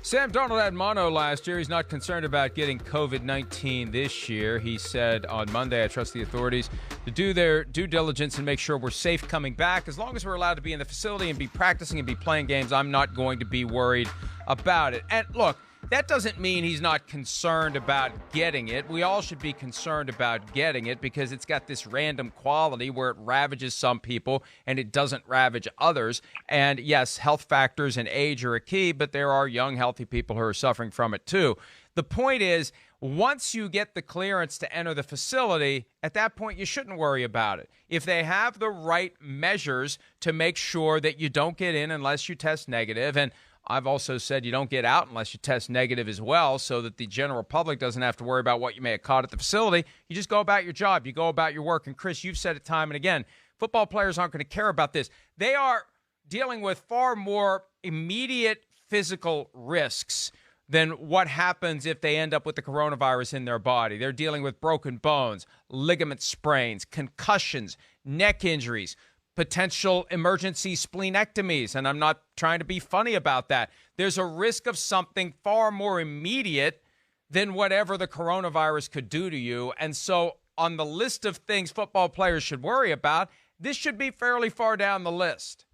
Sam Darnold had mono last year. He's not concerned about getting COVID-19 this year. He said on Monday, I trust the authorities to do their due diligence and make sure we're safe coming back. As long as we're allowed to be in the facility and be practicing and be playing games, I'm not going to be worried about it. And look, that doesn't mean he's not concerned about getting it. We all should be concerned about getting it because it's got this random quality where it ravages some people and it doesn't ravage others. And yes, health factors and age are a key, but there are young, healthy people who are suffering from it too. The point is, once you get the clearance to enter the facility, at that point, you shouldn't worry about it. If they have the right measures to make sure that you don't get in unless you test negative, and I've also said you don't get out unless you test negative as well, so that the general public doesn't have to worry about what you may have caught at the facility. You just go about your job. You go about your work. And, Chris, you've said it time and again, football players aren't going to care about this. They are dealing with far more immediate physical risks than what happens if they end up with the coronavirus in their body. They're dealing with broken bones, ligament sprains, concussions, neck injuries, potential emergency splenectomies, and I'm not trying to be funny about that. There's a risk of something far more immediate than whatever the coronavirus could do to you. And so on the list of things football players should worry about, this should be fairly far down the list.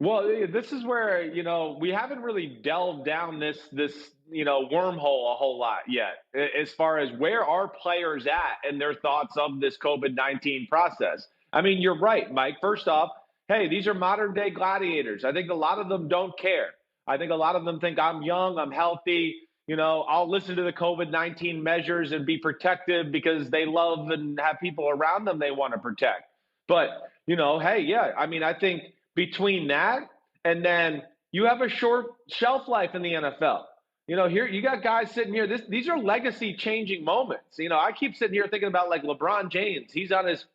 Well, this is where, we haven't really delved down this wormhole a whole lot yet, as far as where are players at and their thoughts of this COVID-19 process. I mean, you're right, Mike. First off, hey, these are modern day gladiators. I think a lot of them don't care. I think a lot of them think I'm young, I'm healthy. I'll listen to the COVID-19 measures and be protective because they love and have people around them they want to protect. But, hey, yeah, I mean, I think between that and then you have a short shelf life in the NFL. Here you got guys sitting here. These are legacy changing moments. I keep sitting here thinking about like LeBron James. He's on his,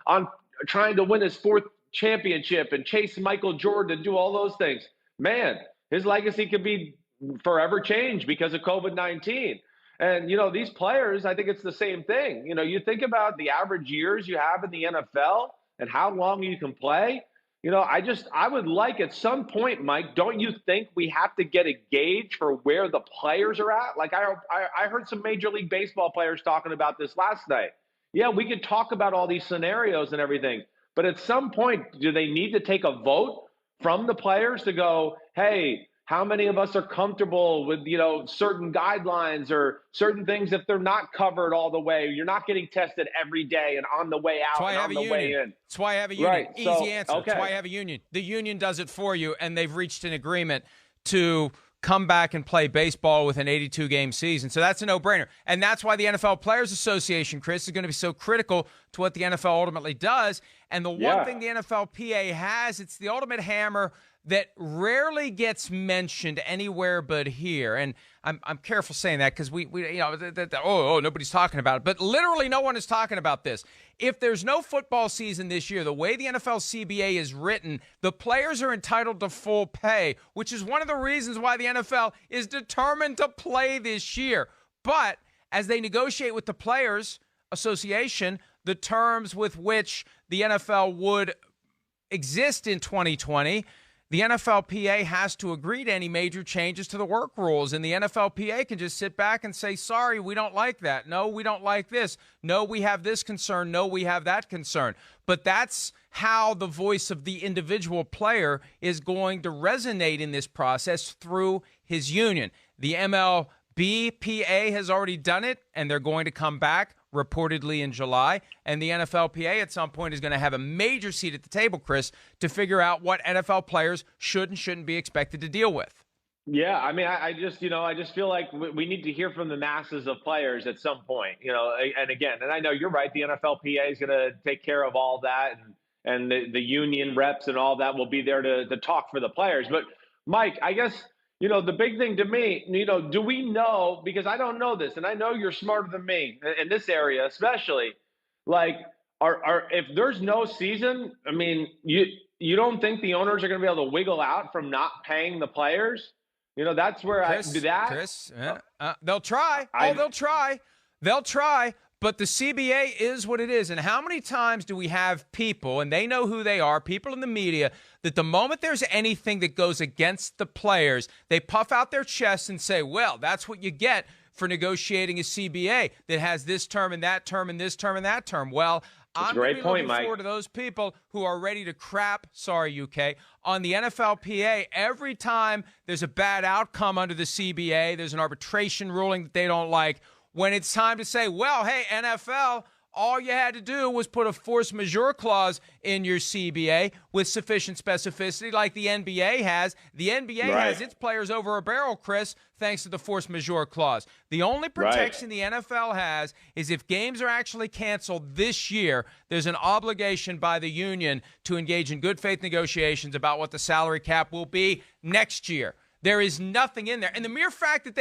on trying to win his fourth championship and chase Michael Jordan and do all those things. Man, his legacy could be forever changed because of COVID-19. And, these players, I think it's the same thing. You think about the average years you have in the NFL and how long you can play. I would like at some point, Mike, don't you think we have to get a gauge for where the players are at? Like I heard some Major League Baseball players talking about this last night. Yeah, we could talk about all these scenarios and everything, but at some point, do they need to take a vote from the players to go, hey, how many of us are comfortable with, certain guidelines or certain things if they're not covered all the way? You're not getting tested every day and on the way out and on the way in. That's why I have a union. Right. Easy answer. Okay. That's why I have a union. The union does it for you, and they've reached an agreement to come back and play baseball with an 82-game season. So that's a no-brainer. And that's why the NFL Players Association, Chris, is going to be so critical to what the NFL ultimately does. And the one thing the NFLPA has, it's the ultimate hammer that rarely gets mentioned anywhere but here. And I'm careful saying that because nobody's talking about it. But literally no one is talking about this. If there's no football season this year, the way the NFL CBA is written, the players are entitled to full pay, which is one of the reasons why the NFL is determined to play this year. But as they negotiate with the Players Association, the terms with which the NFL would exist in 2020, the NFLPA has to agree to any major changes to the work rules, and the NFLPA can just sit back and say, sorry, we don't like that. No, we don't like this. No, we have this concern. No, we have that concern. But that's how the voice of the individual player is going to resonate in this process through his union. The MLBPA has already done it, and they're going to come back reportedly in July, and the NFLPA at some point is going to have a major seat at the table, Chris, to figure out what NFL players should and shouldn't be expected to deal with. Yeah, I mean, I just feel like we need to hear from the masses of players at some point, and again, and I know you're right, the NFLPA is going to take care of all that, and the union reps and all that will be there to talk for the players. But Mike, I guess, the big thing to me, do we know, because I don't know this, and I know you're smarter than me in this area, especially, like, if there's no season, I mean, you don't think the owners are going to be able to wiggle out from not paying the players? That's where Chris, I do that. Chris, they'll try. They'll try. But the CBA is what it is. And how many times do we have people, and they know who they are, people in the media, that the moment there's anything that goes against the players, they puff out their chests and say, well, that's what you get for negotiating a CBA that has this term and that term and this term and that term. Well, I'm really looking forward to those people who are ready to crap, sorry, UK, on the NFLPA every time there's a bad outcome under the CBA, there's an arbitration ruling that they don't like, when it's time to say, well, hey, NFL, all you had to do was put a force majeure clause in your CBA with sufficient specificity like the NBA has. The NBA has its players over a barrel, Chris, thanks to the force majeure clause. The only protection the NFL has is if games are actually canceled this year, there's an obligation by the union to engage in good faith negotiations about what the salary cap will be next year. There is nothing in there. And the mere fact that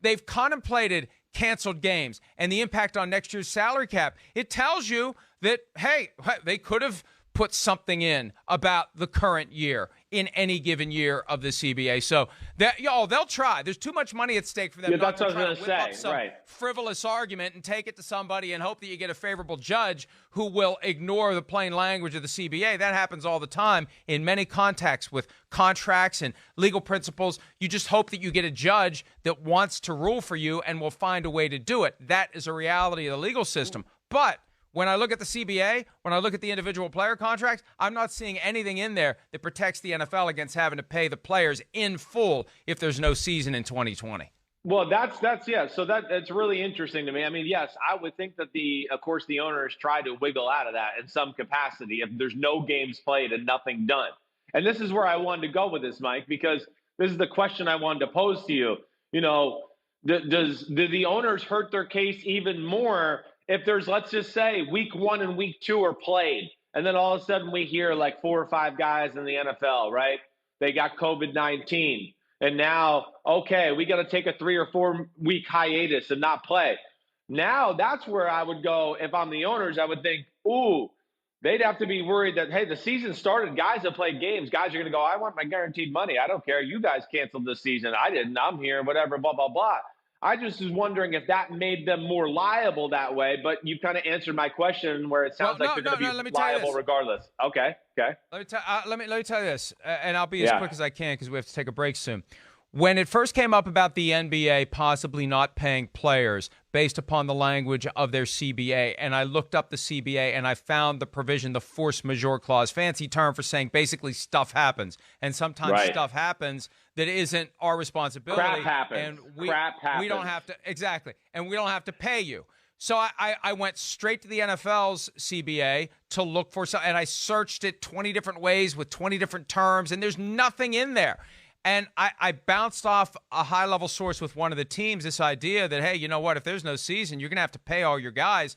they've contemplated canceled games and the impact on next year's salary cap, it tells you that, hey, they could have put something in about the current year in any given year of the CBA. So they'll try. There's too much money at stake for them not to try to whip up some frivolous argument and take it to somebody and hope that you get a favorable judge who will ignore the plain language of the CBA. That happens all the time in many contexts with contracts and legal principles. You just hope that you get a judge that wants to rule for you and will find a way to do it. That is a reality of the legal system. But when I look at the CBA, when I look at the individual player contracts, I'm not seeing anything in there that protects the NFL against having to pay the players in full if there's no season in 2020. Well, that's yeah. So that's really interesting to me. I mean, yes, I would think that of course, the owners try to wiggle out of that in some capacity if there's no games played and nothing done. And this is where I wanted to go with this, Mike, because this is the question I wanted to pose to you. You know, do the owners hurt their case even more if there's, let's just say, week 1 and week 2 are played, and then all of a sudden we hear like 4 or 5 guys in the NFL, right? They got COVID-19. And now, okay, we got to take a 3 or 4 week hiatus and not play. Now that's where I would go. If I'm the owners, I would think, ooh, they'd have to be worried that, hey, the season started. Guys have played games. Guys are going to go, I want my guaranteed money. I don't care. You guys canceled this season. I didn't. I'm here, whatever, blah, blah, blah. I just was wondering if that made them more liable that way, but you kind of answered my question where it sounds like they're going to be liable regardless. Okay. Let me tell you this, and I'll be as quick as I can because we have to take a break soon. When it first came up about the NBA possibly not paying players based upon the language of their CBA, and I looked up the CBA and I found the provision, the force majeure clause, fancy term for saying basically stuff happens. And sometimes stuff happens that isn't our responsibility. Crap happens. And we don't have to, exactly, and we don't have to pay you. So I went straight to the NFL's CBA to look for some, and I searched it 20 different ways with 20 different terms, and there's nothing in there. And I bounced off a high-level source with one of the teams this idea that, hey, you know what, if there's no season, you're going to have to pay all your guys.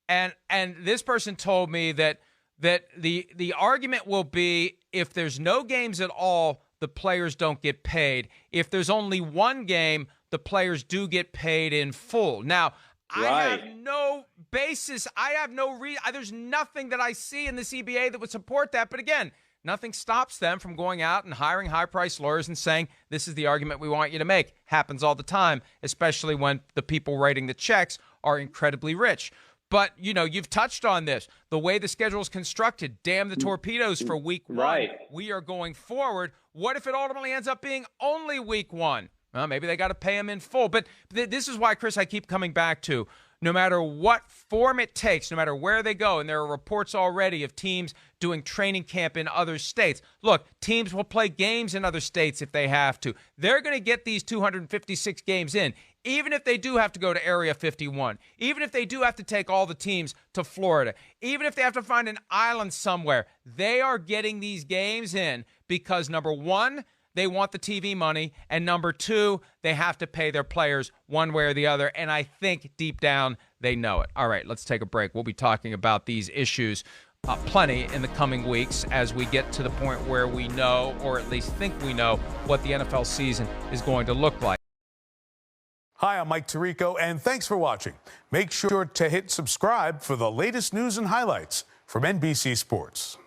And this person told me that the argument will be if there's no games at all, the players don't get paid. If there's only one game, the players do get paid in full. Now, I have no basis. I have no reason. There's nothing that I see in the CBA that would support that. But again, nothing stops them from going out and hiring high-priced lawyers and saying, this is the argument we want you to make. Happens all the time, especially when the people writing the checks are incredibly rich. But, you know, you've touched on this. The way the schedule is constructed, damn the torpedoes for week 1. We are going forward. What if it ultimately ends up being only week 1? Well, maybe they got to pay them in full. But this is why, Chris, I keep coming back to no matter what form it takes, no matter where they go, and there are reports already of teams doing training camp in other states. Look, teams will play games in other states if they have to. They're going to get these 256 games in, even if they do have to go to Area 51, even if they do have to take all the teams to Florida, even if they have to find an island somewhere. They are getting these games in because, number one, they want the TV money, and number two, they have to pay their players one way or the other, and I think deep down they know it. All right, let's take a break. We'll be talking about these issues plenty in the coming weeks as we get to the point where we know, or at least think we know, what the NFL season is going to look like. Hi, I'm Mike Tirico, and thanks for watching. Make sure to hit subscribe for the latest news and highlights from NBC Sports.